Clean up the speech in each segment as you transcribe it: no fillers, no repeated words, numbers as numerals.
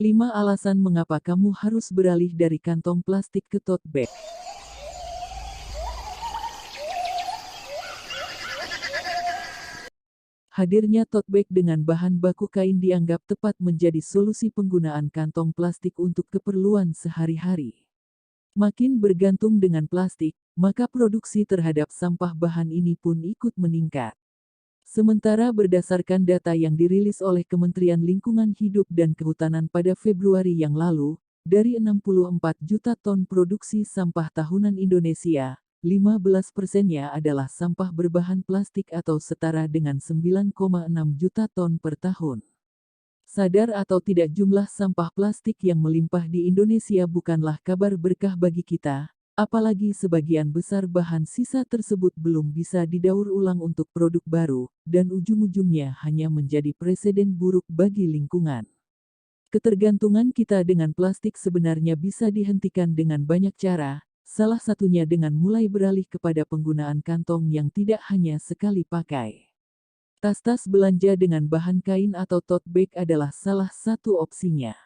5 alasan mengapa kamu harus beralih dari kantong plastik ke tote bag. Hadirnya tote bag dengan bahan baku kain dianggap tepat menjadi solusi penggunaan kantong plastik untuk keperluan sehari-hari. Makin bergantung dengan plastik, maka produksi terhadap sampah bahan ini pun ikut meningkat. Sementara berdasarkan data yang dirilis oleh Kementerian Lingkungan Hidup dan Kehutanan pada Februari yang lalu, dari 64 juta ton produksi sampah tahunan Indonesia, 15%-nya adalah sampah berbahan plastik atau setara dengan 9,6 juta ton per tahun. Sadar atau tidak, jumlah sampah plastik yang melimpah di Indonesia bukanlah kabar berkah bagi kita, apalagi sebagian besar bahan sisa tersebut belum bisa didaur ulang untuk produk baru, dan ujung-ujungnya hanya menjadi presiden buruk bagi lingkungan. Ketergantungan kita dengan plastik sebenarnya bisa dihentikan dengan banyak cara, salah satunya dengan mulai beralih kepada penggunaan kantong yang tidak hanya sekali pakai. Tas-tas belanja dengan bahan kain atau tote bag adalah salah satu opsinya.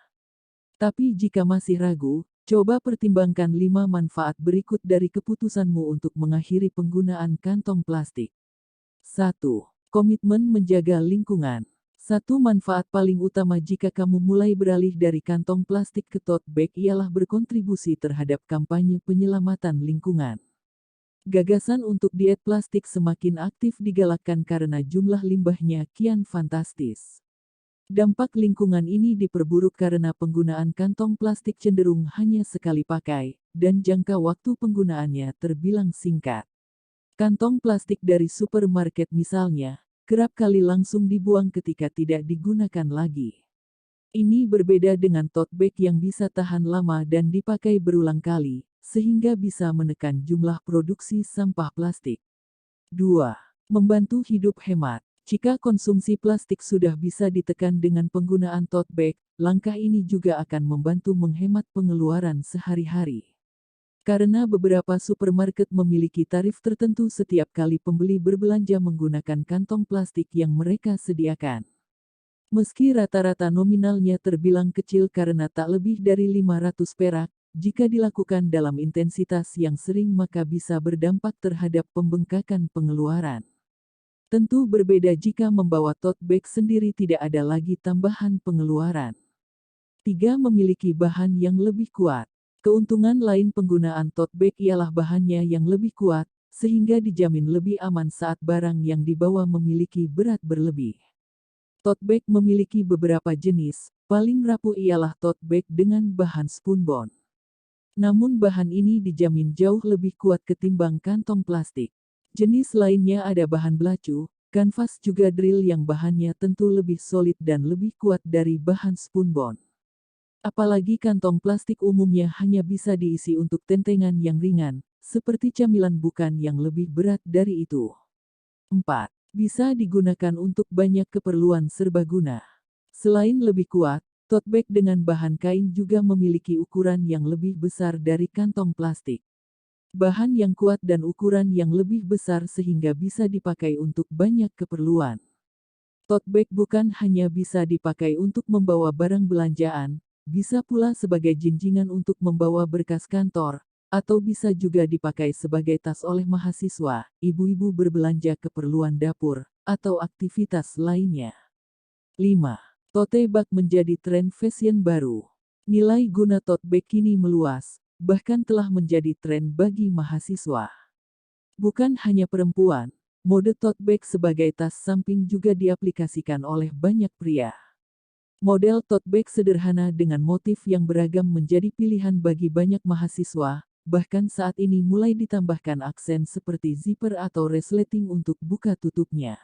Tapi jika masih ragu, coba pertimbangkan 5 manfaat berikut dari keputusanmu untuk mengakhiri penggunaan kantong plastik. 1. Komitmen menjaga lingkungan. Satu manfaat paling utama jika kamu mulai beralih dari kantong plastik ke tote bag ialah berkontribusi terhadap kampanye penyelamatan lingkungan. Gagasan untuk diet plastik semakin aktif digalakkan karena jumlah limbahnya kian fantastis. Dampak lingkungan ini diperburuk karena penggunaan kantong plastik cenderung hanya sekali pakai, dan jangka waktu penggunaannya terbilang singkat. Kantong plastik dari supermarket misalnya, kerap kali langsung dibuang ketika tidak digunakan lagi. Ini berbeda dengan tote bag yang bisa tahan lama dan dipakai berulang kali, sehingga bisa menekan jumlah produksi sampah plastik. 2. Membantu hidup hemat. Jika konsumsi plastik sudah bisa ditekan dengan penggunaan tote bag, langkah ini juga akan membantu menghemat pengeluaran sehari-hari. Karena beberapa supermarket memiliki tarif tertentu setiap kali pembeli berbelanja menggunakan kantong plastik yang mereka sediakan. Meski rata-rata nominalnya terbilang kecil karena tak lebih dari 500 perak, jika dilakukan dalam intensitas yang sering maka bisa berdampak terhadap pembengkakan pengeluaran. Tentu berbeda jika membawa tote bag sendiri, tidak ada lagi tambahan pengeluaran. 3. Memiliki bahan yang lebih kuat. Keuntungan lain penggunaan tote bag ialah bahannya yang lebih kuat, sehingga dijamin lebih aman saat barang yang dibawa memiliki berat berlebih. Tote bag memiliki beberapa jenis, paling rapuh ialah tote bag dengan bahan spunbond. Namun bahan ini dijamin jauh lebih kuat ketimbang kantong plastik. Jenis lainnya ada bahan belacu, kanvas juga drill yang bahannya tentu lebih solid dan lebih kuat dari bahan spunbond. Apalagi kantong plastik umumnya hanya bisa diisi untuk tentengan yang ringan, seperti camilan, bukan yang lebih berat dari itu. 4. Bisa digunakan untuk banyak keperluan serbaguna. Selain lebih kuat, tote bag dengan bahan kain juga memiliki ukuran yang lebih besar dari kantong plastik. Bahan yang kuat dan ukuran yang lebih besar sehingga bisa dipakai untuk banyak keperluan. Tote bag bukan hanya bisa dipakai untuk membawa barang belanjaan, bisa pula sebagai jinjingan untuk membawa berkas kantor, atau bisa juga dipakai sebagai tas oleh mahasiswa, ibu-ibu berbelanja keperluan dapur, atau aktivitas lainnya. 5. Tote bag menjadi tren fashion baru. Nilai guna tote bag kini meluas, bahkan telah menjadi tren bagi mahasiswa. Bukan hanya perempuan, mode tote bag sebagai tas samping juga diaplikasikan oleh banyak pria. Model tote bag sederhana dengan motif yang beragam menjadi pilihan bagi banyak mahasiswa, bahkan saat ini mulai ditambahkan aksen seperti zipper atau resleting untuk buka tutupnya.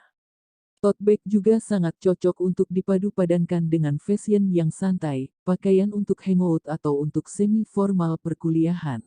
Tote bag juga sangat cocok untuk dipadu-padankan dengan fashion yang santai, pakaian untuk hangout atau untuk semi-formal perkuliahan.